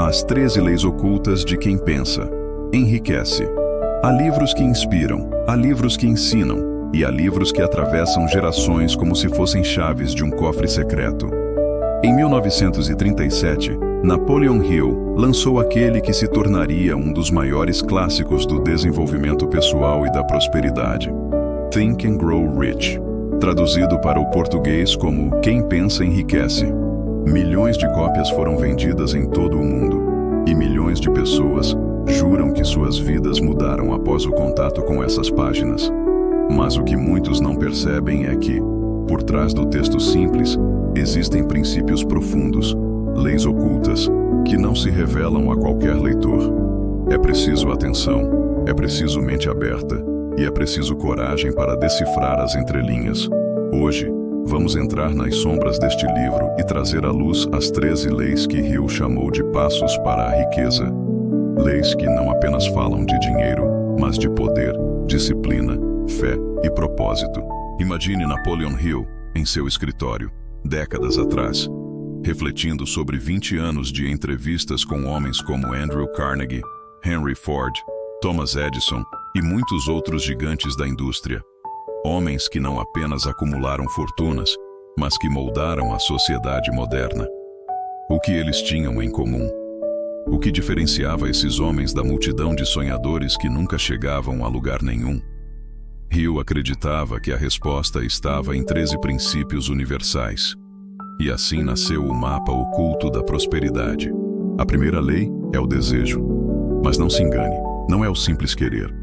As 13 leis ocultas de quem pensa. Enriquece. Há livros que inspiram, há livros que ensinam, e há livros que atravessam gerações como se fossem chaves de um cofre secreto. Em 1937, Napoleon Hill lançou aquele que se tornaria um dos maiores clássicos do desenvolvimento pessoal e da prosperidade. Think and Grow Rich, traduzido para o português como Quem Pensa Enriquece. Milhões de cópias foram vendidas em todo o mundo, e milhões de pessoas juram que suas vidas mudaram após o contato com essas páginas. Mas o que muitos não percebem é que, por trás do texto simples, existem princípios profundos, leis ocultas, que não se revelam a qualquer leitor. É preciso atenção, é preciso mente aberta, e é preciso coragem para decifrar as entrelinhas. Hoje, vamos entrar nas sombras deste livro e trazer à luz as 13 leis que Hill chamou de passos para a riqueza. Leis que não apenas falam de dinheiro, mas de poder, disciplina, fé e propósito. Imagine Napoleon Hill em seu escritório, décadas atrás, refletindo sobre 20 anos de entrevistas com homens como Andrew Carnegie, Henry Ford, Thomas Edison e muitos outros gigantes da indústria. Homens que não apenas acumularam fortunas, mas que moldaram a sociedade moderna. O que eles tinham em comum? O que diferenciava esses homens da multidão de sonhadores que nunca chegavam a lugar nenhum? Hill acreditava que a resposta estava em 13 princípios universais. E assim nasceu o mapa oculto da prosperidade. A primeira lei é o desejo. Mas não se engane, não é o simples querer.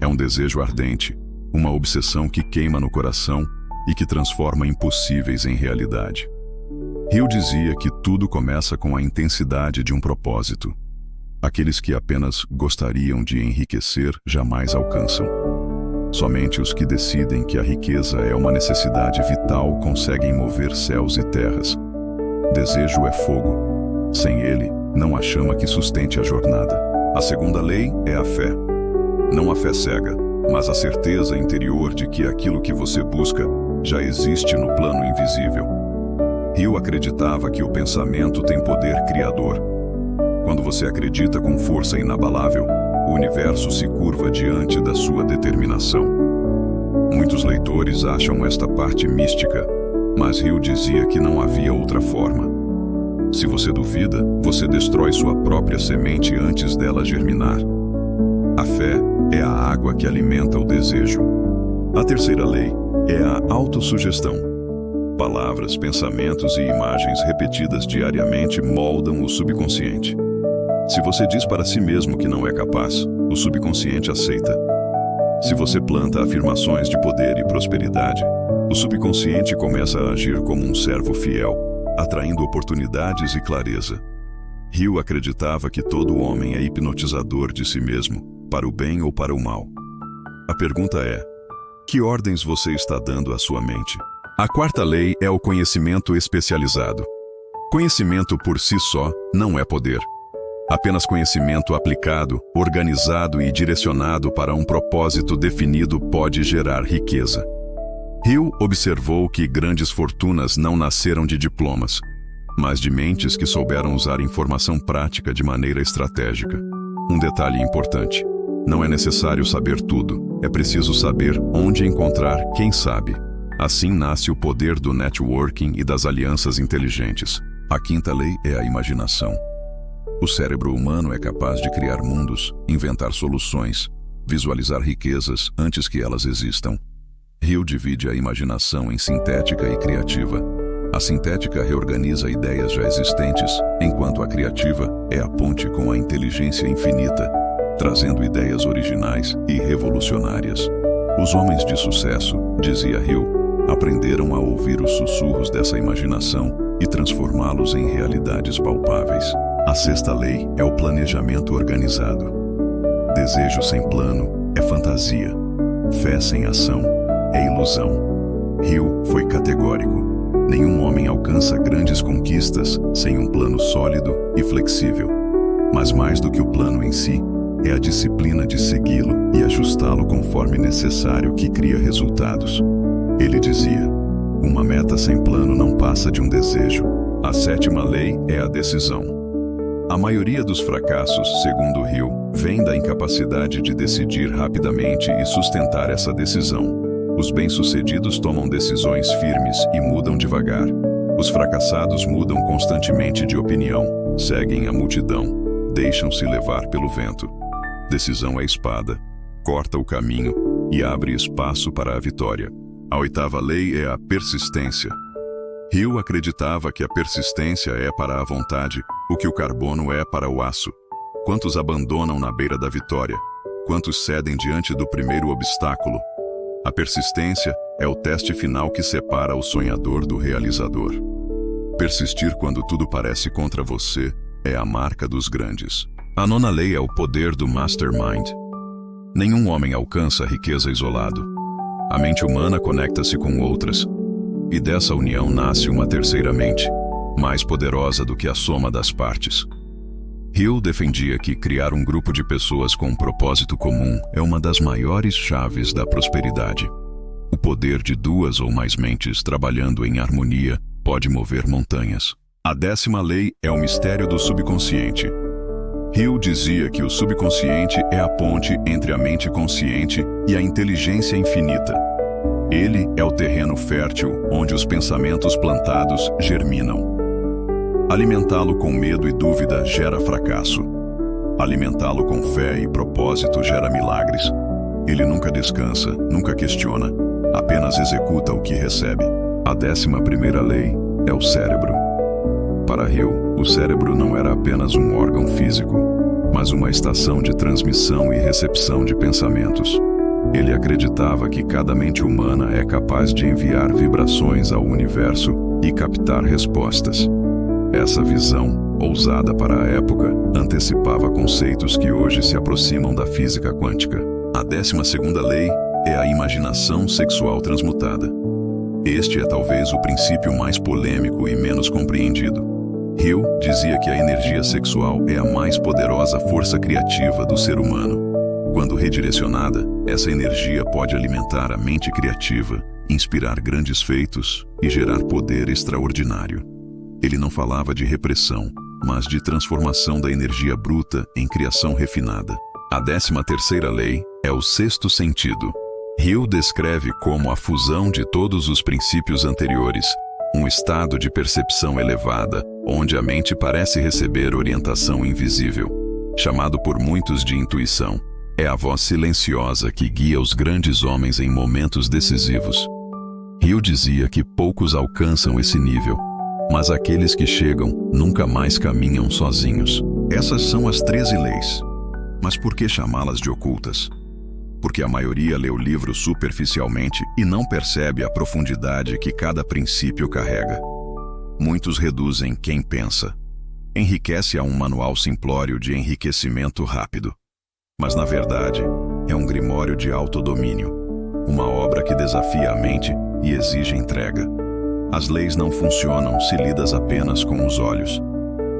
É um desejo ardente, uma obsessão que queima no coração e que transforma impossíveis em realidade. Hill dizia que tudo começa com a intensidade de um propósito. Aqueles que apenas gostariam de enriquecer jamais alcançam. Somente os que decidem que a riqueza é uma necessidade vital conseguem mover céus e terras. Desejo é fogo. Sem ele, não há chama que sustente a jornada. A segunda lei é a fé. Não a fé cega, mas a certeza interior de que aquilo que você busca já existe no plano invisível. Hill acreditava que o pensamento tem poder criador. Quando você acredita com força inabalável, o universo se curva diante da sua determinação. Muitos leitores acham esta parte mística, mas Hill dizia que não havia outra forma. Se você duvida, você destrói sua própria semente antes dela germinar. A fé é a água que alimenta o desejo. A terceira lei é a autossugestão. Palavras, pensamentos e imagens repetidas diariamente moldam o subconsciente. Se você diz para si mesmo que não é capaz, o subconsciente aceita. Se você planta afirmações de poder e prosperidade, o subconsciente começa a agir como um servo fiel, atraindo oportunidades e clareza. Hill acreditava que todo homem é hipnotizador de si mesmo, para o bem ou para o mal. A pergunta é: que ordens você está dando à sua mente? A quarta lei é o conhecimento especializado. Conhecimento por si só não é poder. Apenas conhecimento aplicado, organizado e direcionado para um propósito definido pode gerar riqueza. Hill observou que grandes fortunas não nasceram de diplomas, mas de mentes que souberam usar informação prática de maneira estratégica. Um detalhe importante: não é necessário saber tudo, é preciso saber onde encontrar quem sabe. Assim nasce o poder do networking e das alianças inteligentes. A quinta lei é a imaginação. O cérebro humano é capaz de criar mundos, inventar soluções, visualizar riquezas antes que elas existam. Hill divide a imaginação em sintética e criativa. A sintética reorganiza ideias já existentes, enquanto a criativa é a ponte com a inteligência infinita, trazendo ideias originais e revolucionárias. Os homens de sucesso, dizia Hill, aprenderam a ouvir os sussurros dessa imaginação e transformá-los em realidades palpáveis. A sexta lei é o planejamento organizado. Desejo sem plano é fantasia. Fé sem ação é ilusão. Hill foi categórico. Nenhum homem alcança grandes conquistas sem um plano sólido e flexível. Mas mais do que o plano em si, é a disciplina de segui-lo e ajustá-lo conforme necessário que cria resultados. Ele dizia: uma meta sem plano não passa de um desejo. A sétima lei é a decisão. A maioria dos fracassos, segundo Hill, vem da incapacidade de decidir rapidamente e sustentar essa decisão. Os bem-sucedidos tomam decisões firmes e mudam devagar. Os fracassados mudam constantemente de opinião, seguem a multidão, deixam-se levar pelo vento. Decisão é espada, corta o caminho e abre espaço para a vitória. A 8ª lei é a persistência. Hill acreditava que a persistência é para a vontade o que o carbono é para o aço. Quantos abandonam na beira da vitória? Quantos cedem diante do primeiro obstáculo? A persistência é o teste final que separa o sonhador do realizador. Persistir quando tudo parece contra você é a marca dos grandes. A 9ª lei é o poder do mastermind. Nenhum homem alcança a riqueza isolado. A mente humana conecta-se com outras, e dessa união nasce uma terceira mente, mais poderosa do que a soma das partes. Hill defendia que criar um grupo de pessoas com um propósito comum é uma das maiores chaves da prosperidade. O poder de 2 ou mais mentes trabalhando em harmonia pode mover montanhas. A 10ª lei é o mistério do subconsciente. Hill dizia que o subconsciente é a ponte entre a mente consciente e a inteligência infinita. Ele é o terreno fértil onde os pensamentos plantados germinam. Alimentá-lo com medo e dúvida gera fracasso. Alimentá-lo com fé e propósito gera milagres. Ele nunca descansa, nunca questiona, apenas executa o que recebe. A 11ª lei é o cérebro. Para Hill, o cérebro não era apenas um órgão físico, mas uma estação de transmissão e recepção de pensamentos. Ele acreditava que cada mente humana é capaz de enviar vibrações ao universo e captar respostas. Essa visão, ousada para a época, antecipava conceitos que hoje se aproximam da física quântica. A 12ª lei é a imaginação sexual transmutada. Este é talvez o princípio mais polêmico e menos compreendido. Hill dizia que a energia sexual é a mais poderosa força criativa do ser humano. Quando redirecionada, essa energia pode alimentar a mente criativa, inspirar grandes feitos e gerar poder extraordinário. Ele não falava de repressão, mas de transformação da energia bruta em criação refinada. A 13ª lei é o sexto sentido. Hill descreve como a fusão de todos os princípios anteriores, um estado de percepção elevada, onde a mente parece receber orientação invisível. Chamado por muitos de intuição, é a voz silenciosa que guia os grandes homens em momentos decisivos. Hill dizia que poucos alcançam esse nível, mas aqueles que chegam nunca mais caminham sozinhos. Essas são as 13 leis. Mas por que chamá-las de ocultas? Porque a maioria lê o livro superficialmente e não percebe a profundidade que cada princípio carrega. Muitos reduzem quem pensa. Enriquece a um manual simplório de enriquecimento rápido. Mas, na verdade, é um grimório de autodomínio, uma obra que desafia a mente e exige entrega. As leis não funcionam se lidas apenas com os olhos.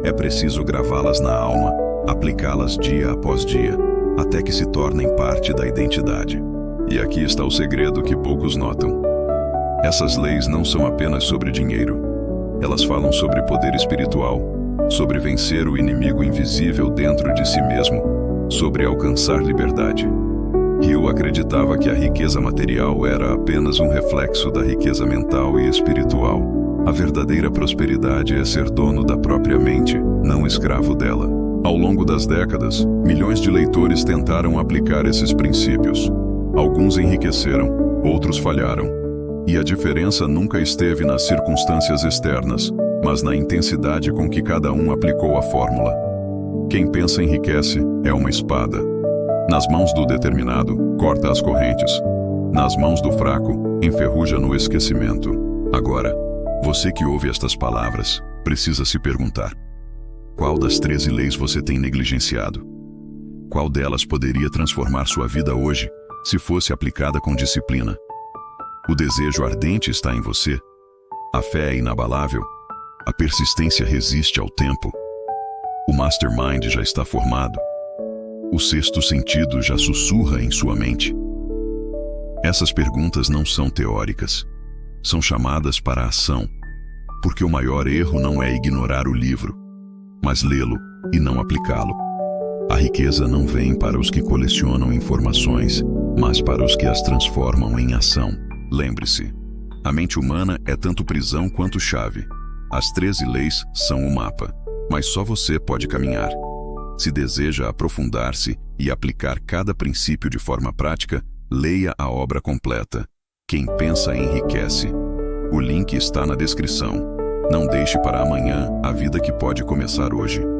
É preciso gravá-las na alma, aplicá-las dia após dia, até que se tornem parte da identidade. E aqui está o segredo que poucos notam. Essas leis não são apenas sobre dinheiro. Elas falam sobre poder espiritual, sobre vencer o inimigo invisível dentro de si mesmo, sobre alcançar liberdade. Hill acreditava que a riqueza material era apenas um reflexo da riqueza mental e espiritual. A verdadeira prosperidade é ser dono da própria mente, não escravo dela. Ao longo das décadas, milhões de leitores tentaram aplicar esses princípios. Alguns enriqueceram, outros falharam. E a diferença nunca esteve nas circunstâncias externas, mas na intensidade com que cada um aplicou a fórmula. Quem pensa enriquece é uma espada. Nas mãos do determinado, corta as correntes. Nas mãos do fraco, enferruja no esquecimento. Agora, você que ouve estas palavras, precisa se perguntar: qual das 13 leis você tem negligenciado? Qual delas poderia transformar sua vida hoje, se fosse aplicada com disciplina? O desejo ardente está em você. A fé é inabalável. A persistência resiste ao tempo. O mastermind já está formado. O sexto sentido já sussurra em sua mente. Essas perguntas não são teóricas. São chamadas para a ação. Porque o maior erro não é ignorar o livro, mas lê-lo e não aplicá-lo. A riqueza não vem para os que colecionam informações, mas para os que as transformam em ação. Lembre-se, a mente humana é tanto prisão quanto chave. As 13 leis são o mapa, mas só você pode caminhar. Se deseja aprofundar-se e aplicar cada princípio de forma prática, leia a obra completa. Quem pensa enriquece. O link está na descrição. Não deixe para amanhã a vida que pode começar hoje.